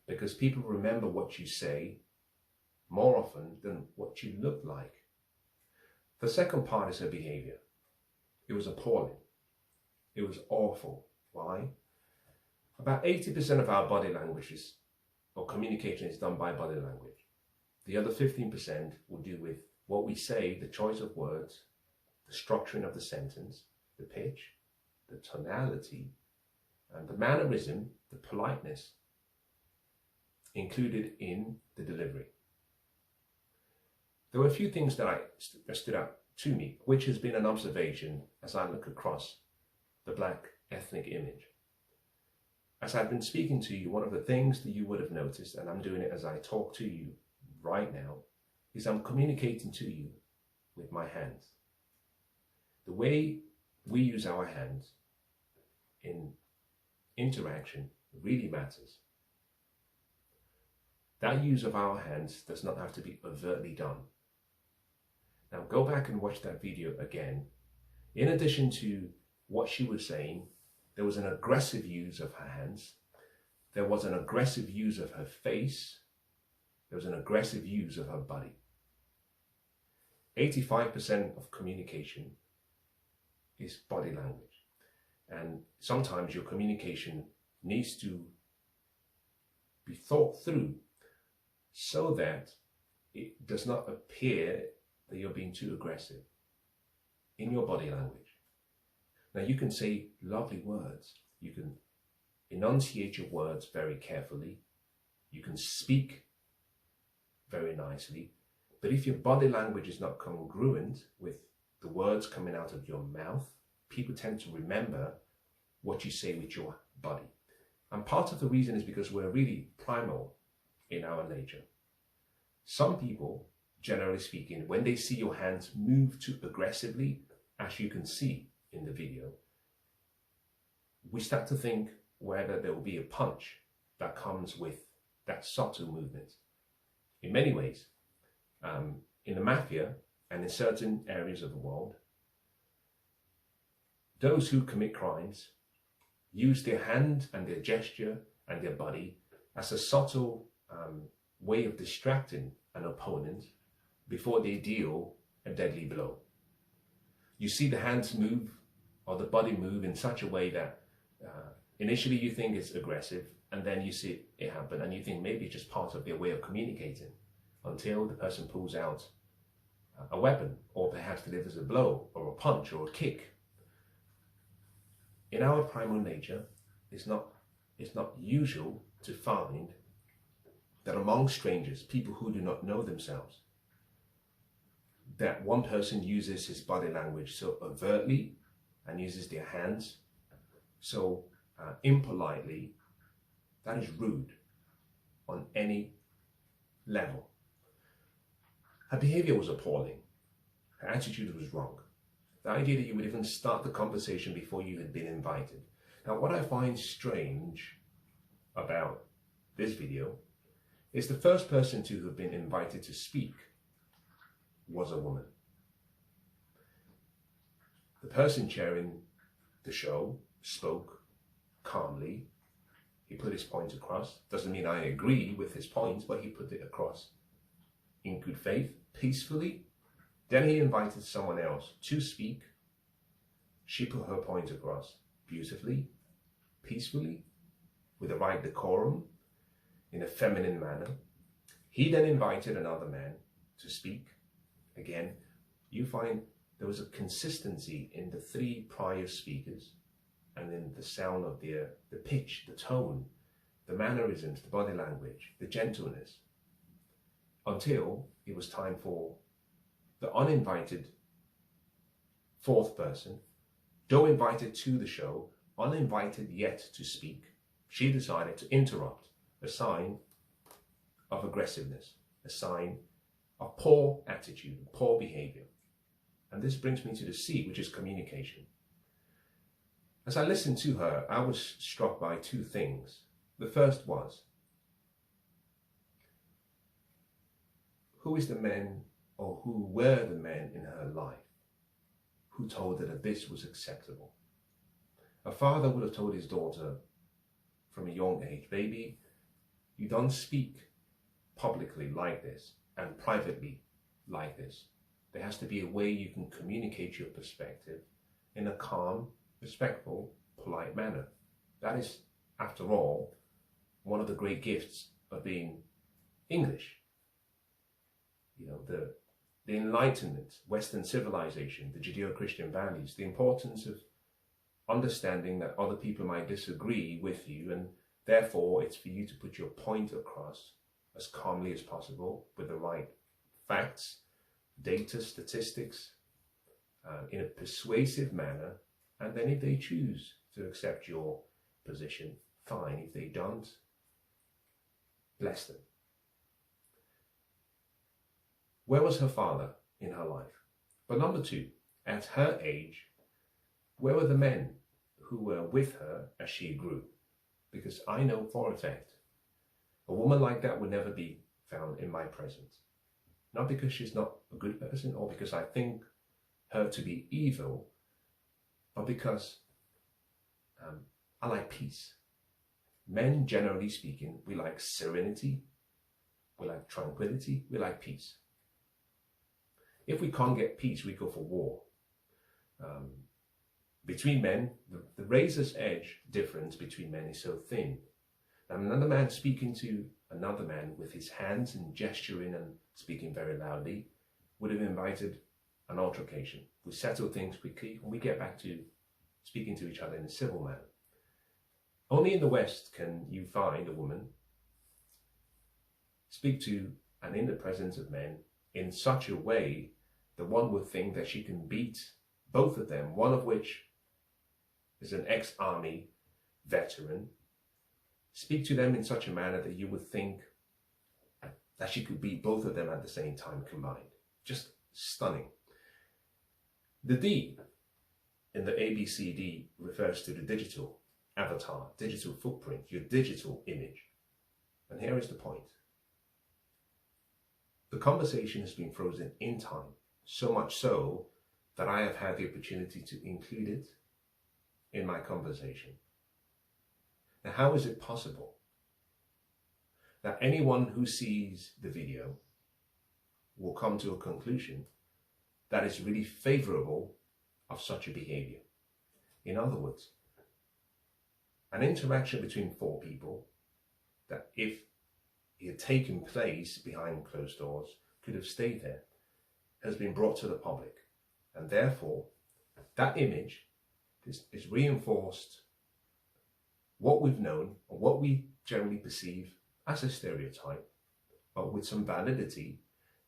A: because people remember what you say more often than what you look like. The second part is her behavior. It was appalling. It was awful. Why? About 80% of our body language or communication is done by body language. The other 15% will do with what we say, the choice of words, the structuring of the sentence, the pitch, the tonality, and the mannerism, the politeness included in the delivery. There were a few things that stood out to me, which has been an observation as I look across the black ethnic image. As I've been speaking to you, one of the things that you would have noticed, and I'm doing it as I talk to you right now, is I'm communicating to you with my hands. The way we use our hands in interaction really matters. That use of our hands does not have to be overtly done. Now go back and watch that video again. In addition to what she was saying, there was an aggressive use of her hands. There was an aggressive use of her face. There was an aggressive use of her body. 85% of communication is body language. And sometimes your communication needs to be thought through so that it does not appear that you're being too aggressive in your body language. Now you can say lovely words. You can enunciate your words very carefully. You can speak very nicely. But if your body language is not congruent with the words coming out of your mouth, people tend to remember what you say with your body. And part of the reason is because we're really primal in our nature. Some people, generally speaking, when they see your hands move too aggressively, as you can see in the video, we start to think whether there will be a punch that comes with that subtle movement. In many ways, in the mafia and in certain areas of the world, those who commit crimes use their hand and their gesture and their body as a subtle way of distracting an opponent before they deal a deadly blow. You see the hands move or the body move in such a way that initially you think it's aggressive, and then you see it happen and you think maybe it's just part of their way of communicating, until the person pulls out a weapon or perhaps delivers a blow or a punch or a kick. In our primal nature, it's not usual to find that among strangers, people who do not know themselves, that one person uses his body language so overtly and uses their hands so impolitely. That is rude on any level. Her behavior was appalling. Her attitude was wrong. The idea that you would even start the conversation before you had been invited. Now, what I find strange about this video is the first person to have been invited to speak was a woman. The person chairing the show spoke calmly. He put his point across. Doesn't mean I agree with his points, but he put it across in good faith, peacefully. Then he invited someone else to speak. She put her point across beautifully, peacefully, with the right decorum, in a feminine manner. He then invited another man to speak. Again, you find there was a consistency in the three prior speakers, and in the sound of the pitch, the tone, the mannerisms, the body language, the gentleness, until it was time for the uninvited fourth person, though invited to the show, uninvited yet to speak. She decided to interrupt, a sign of aggressiveness, a sign of poor attitude, poor behavior. And this brings me to the C, which is communication. As I listened to her, I was struck by two things. The first was, who is the man, or who were the men in her life who told her that this was acceptable? A father would have told his daughter from a young age, baby, you don't speak publicly like this and privately like this. There has to be a way you can communicate your perspective in a calm, respectful, polite manner. That is, after all, one of the great gifts of being English. You know, the Enlightenment, Western civilization, the Judeo-Christian values, the importance of understanding that other people might disagree with you, and therefore it's for you to put your point across as calmly as possible with the right facts, data, statistics, in a persuasive manner. And then if they choose to accept your position, fine. If they don't, bless them. Where was her father in her life? But number two, at her age, where were the men who were with her as she grew? Because I know for a fact, a woman like that would never be found in my presence. not because she's not a good person or because I think her to be evil, but because I like peace. Men, generally speaking, we like serenity, we like tranquility, we like peace. If we can't get peace, we go for war. Between men, the razor's edge difference between men is so thin. And another man speaking to another man with his hands and gesturing and speaking very loudly would have invited an altercation. We settle things quickly and we get back to speaking to each other in a civil manner. Only in the West can you find a woman speak to and in the presence of men in such a way that one would think that she can beat both of them, one of which is an ex-army veteran, speak to them in such a manner that you would think that she could beat both of them at the same time combined. Just stunning. The D in the ABCD refers to the digital avatar, digital footprint, your digital image. And here is the point. The conversation has been frozen in time, so much so that I have had the opportunity to include it in my conversation. Now, how is it possible that anyone who sees the video will come to a conclusion that is really favorable of such a behavior? In other words, an interaction between four people that, if it had taken place behind closed doors, could have stayed there, has been brought to the public. And therefore, that image is reinforced what we've known or what we generally perceive as a stereotype, but with some validity,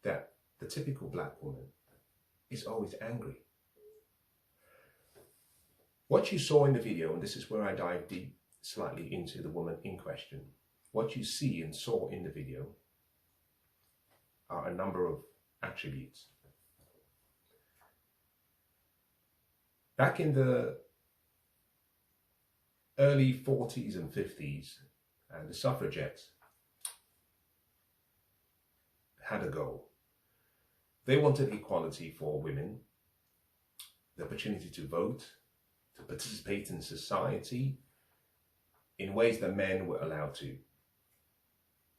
A: that the typical black woman is always angry. What you saw in the video, and this is where I dive deep slightly into the woman in question, what you see and saw in the video are a number of attributes. Back in the early 40s and 50s, the suffragettes had a goal. They wanted equality for women, the opportunity to vote, to participate in society in ways that men were allowed to.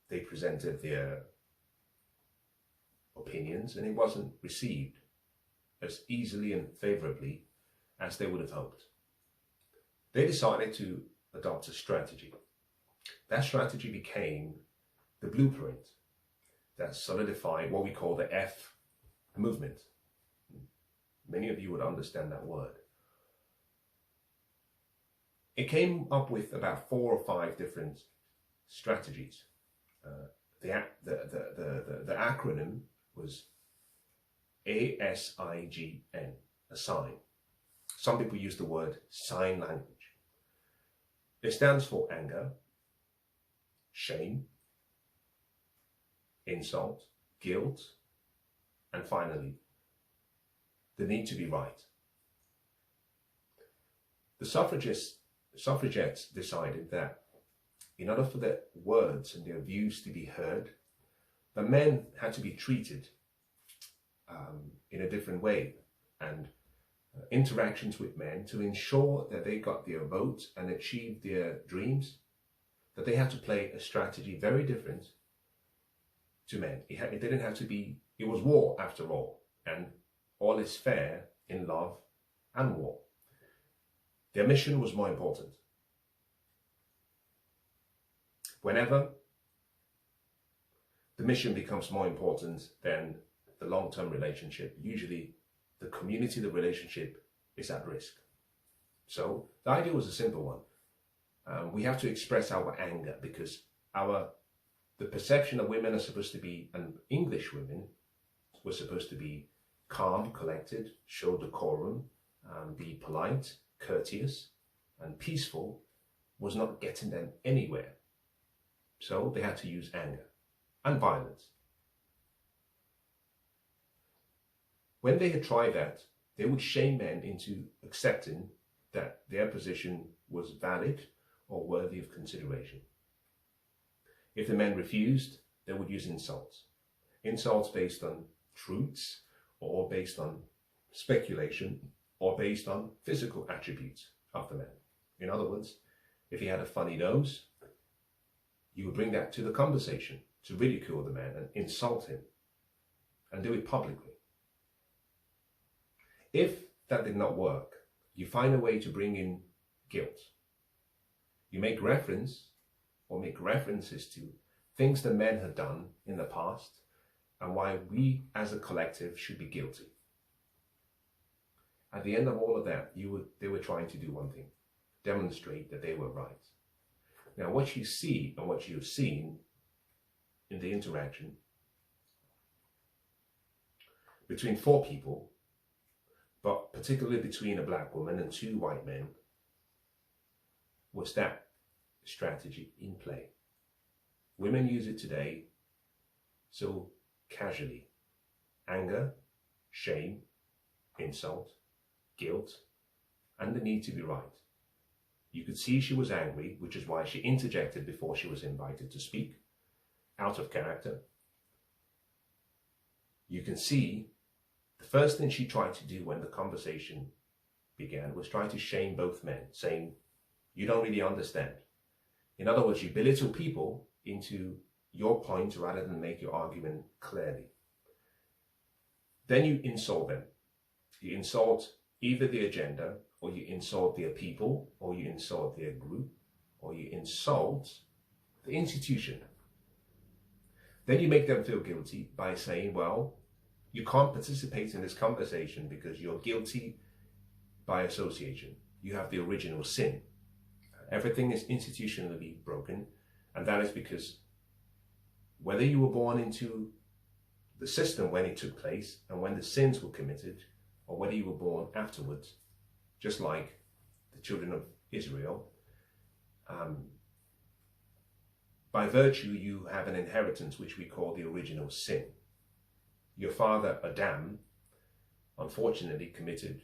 A: They presented their opinions and it wasn't received as easily and favorably as they would have hoped. They decided to adopt a strategy. That strategy became the blueprint that solidified what we call the F movement. Many of you would understand that word. It came up with about 4 or 5 different strategies. The acronym was ASIGN, a sign. Some people use the word sign language. It stands for anger, shame, insult, guilt, and finally, the need to be right. The suffragettes decided that in order for their words and their views to be heard, the men had to be treated in a different way, and interactions with men to ensure that they got their vote and achieved their dreams, that they had to play a strategy very different to men. It didn't have to be, it was war after all, and all is fair in love and war. Their mission was more important. Whenever the mission becomes more important than the long-term relationship, usually the community, the relationship is at risk. So the idea was a simple one. We have to express our anger because the perception that women are supposed to be, and English women were supposed to be calm, collected, show decorum, be polite, courteous, and peaceful, was not getting them anywhere. So they had to use anger and violence. When they had tried that, they would shame men into accepting that their position was valid or worthy of consideration. If the men refused, they would use insults. insults based on truths or based on speculation or based on physical attributes of the man. In other words, if he had a funny nose, you would bring that to the conversation to ridicule the man and insult him and do it publicly. If that did not work, you find a way to bring in guilt. You make reference or make references to things the men had done in the past and why we as a collective should be guilty. At the end of all of that, they were trying to do one thing: demonstrate that they were right. Now, what you see and what you've seen in the interaction between 4 people, but particularly between a black woman and 2 white men, was that strategy in play. Women use it today so casually. Anger, shame, insult, guilt, and the need to be right. You could see she was angry, which is why she interjected before she was invited to speak, out of character. You can see the first thing she tried to do when the conversation began was try to shame both men, saying, "You don't really understand." In other words, you belittle people into your point rather than make your argument clearly. Then you insult them. You insult either the agenda, or you insult their people, or you insult their group, or you insult the institution. Then you make them feel guilty by saying, well, you can't participate in this conversation because you're guilty by association. You have the original sin. Everything is institutionally broken, and that is because whether you were born into the system when it took place and when the sins were committed, or whether you were born afterwards, just like the children of Israel, by virtue you have an inheritance which we call the original sin. Your father Adam unfortunately committed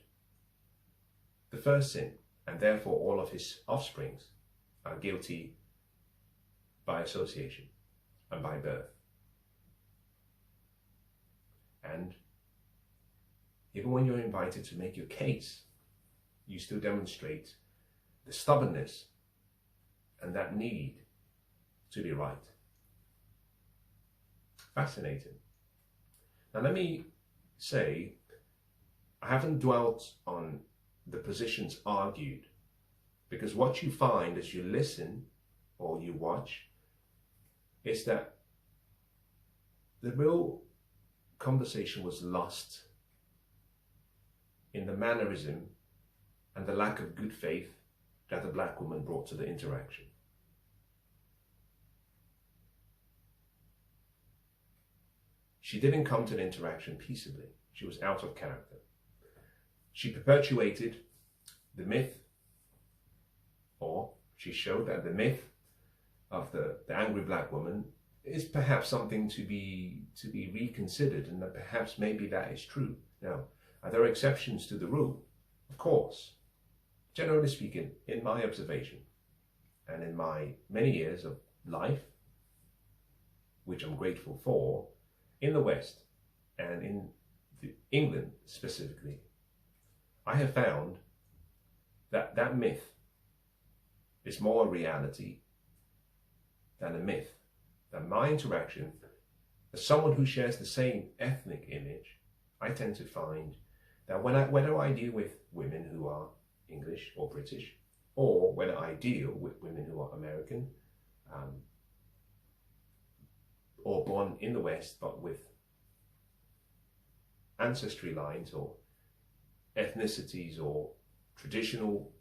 A: the first sin, and therefore all of his offsprings are guilty by association and by birth. And even when you're invited to make your case, you still demonstrate the stubbornness and that need to be right. Fascinating. Now let me say, I haven't dwelt on the positions argued, because what you find as you listen or you watch is that the real conversation was lost in the mannerism and the lack of good faith that the black woman brought to the interaction. She didn't come to the interaction peaceably. She was out of character. She perpetuated the myth, or she showed that the myth of the angry black woman is perhaps something to be reconsidered, and that perhaps maybe that is true. Now, are there exceptions to the rule? Of course. Generally speaking, in my observation and in my many years of life, which I'm grateful for, in the West and in England specifically, I have found that that myth is more a reality than a myth. That my interaction, as someone who shares the same ethnic image, I tend to find that whether I deal with women who are English or British, or whether I deal with women who are American, or born in the West but with ancestry lines or ethnicities or traditional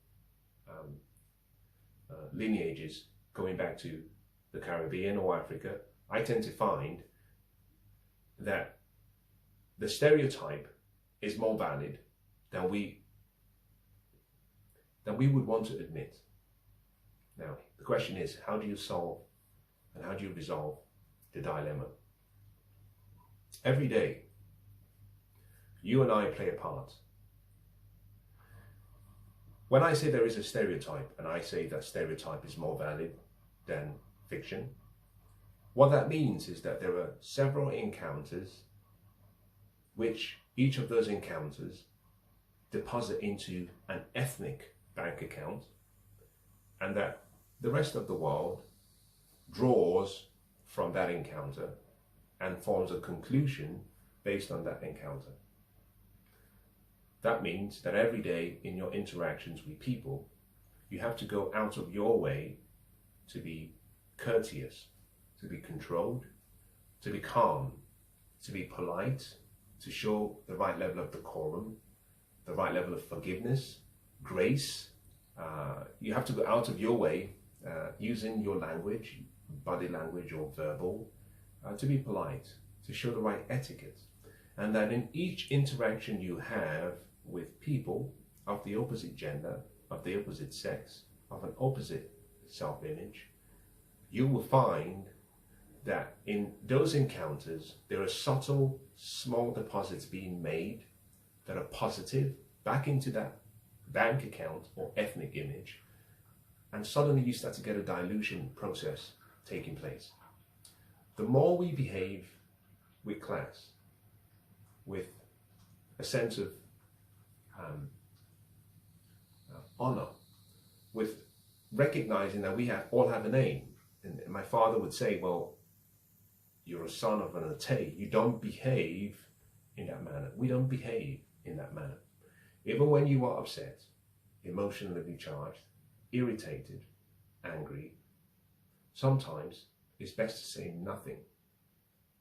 A: lineages going back to the Caribbean or Africa, I tend to find that the stereotype is more valid than we would want to admit. Now, the question is, how do you solve and how do you resolve the dilemma? Every day, you and I play a part. When I say there is a stereotype, and I say that stereotype is more valid than fiction, What that means is that there are several encounters which each of those encounters deposit into an ethnic bank account, and that the rest of the world draws from that encounter and forms a conclusion based on that encounter. That means that every day in your interactions with people, you have to go out of your way to be courteous, to be controlled, to be calm, to be polite, to show the right level of decorum, the right level of forgiveness, grace. You have to go out of your way using your language, body language or verbal, to be polite, to show the right etiquette. And that in each interaction you have with people of the opposite gender, of the opposite sex, of an opposite self-image, you will find that in those encounters, there are subtle, small deposits being made that are positive back into that bank account or ethnic image. And suddenly you start to get a dilution process taking place. The more we behave with class, with a sense of honor, with recognizing that we all have a name. And my father would say, well, you're a son of an Ate. You don't behave in that manner. We don't behave in that manner. Even when you are upset, emotionally charged, irritated, angry, sometimes it's best to say nothing.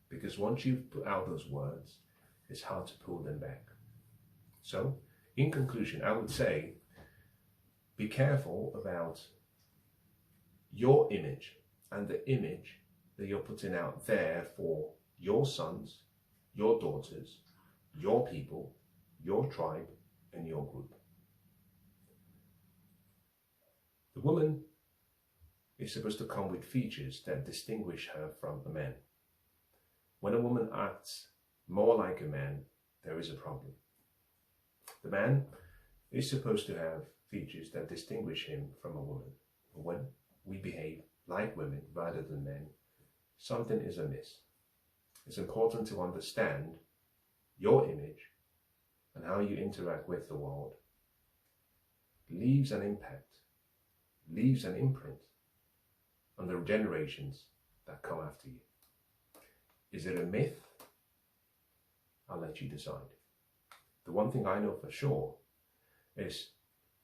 A: Because once you've put out those words, it's hard to pull them back. So, in conclusion, I would say, be careful about your image and the image that you're putting out there for your sons, your daughters, your people, your tribe, and your group. The woman is supposed to come with features that distinguish her from a man. When a woman acts more like a man, there is a problem. The man is supposed to have features that distinguish him from a woman. But when we behave like women rather than men, something is amiss. It's important to understand your image and how you interact with the world leaves an impact, leaves an imprint on the generations that come after you. Is it a myth? I'll let you decide. The one thing I know for sure is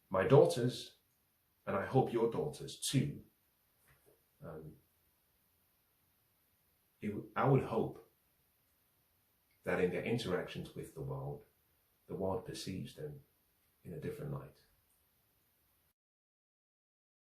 A: my daughters, and I hope your daughters too, I would hope that in their interactions with the world perceives them in a different light.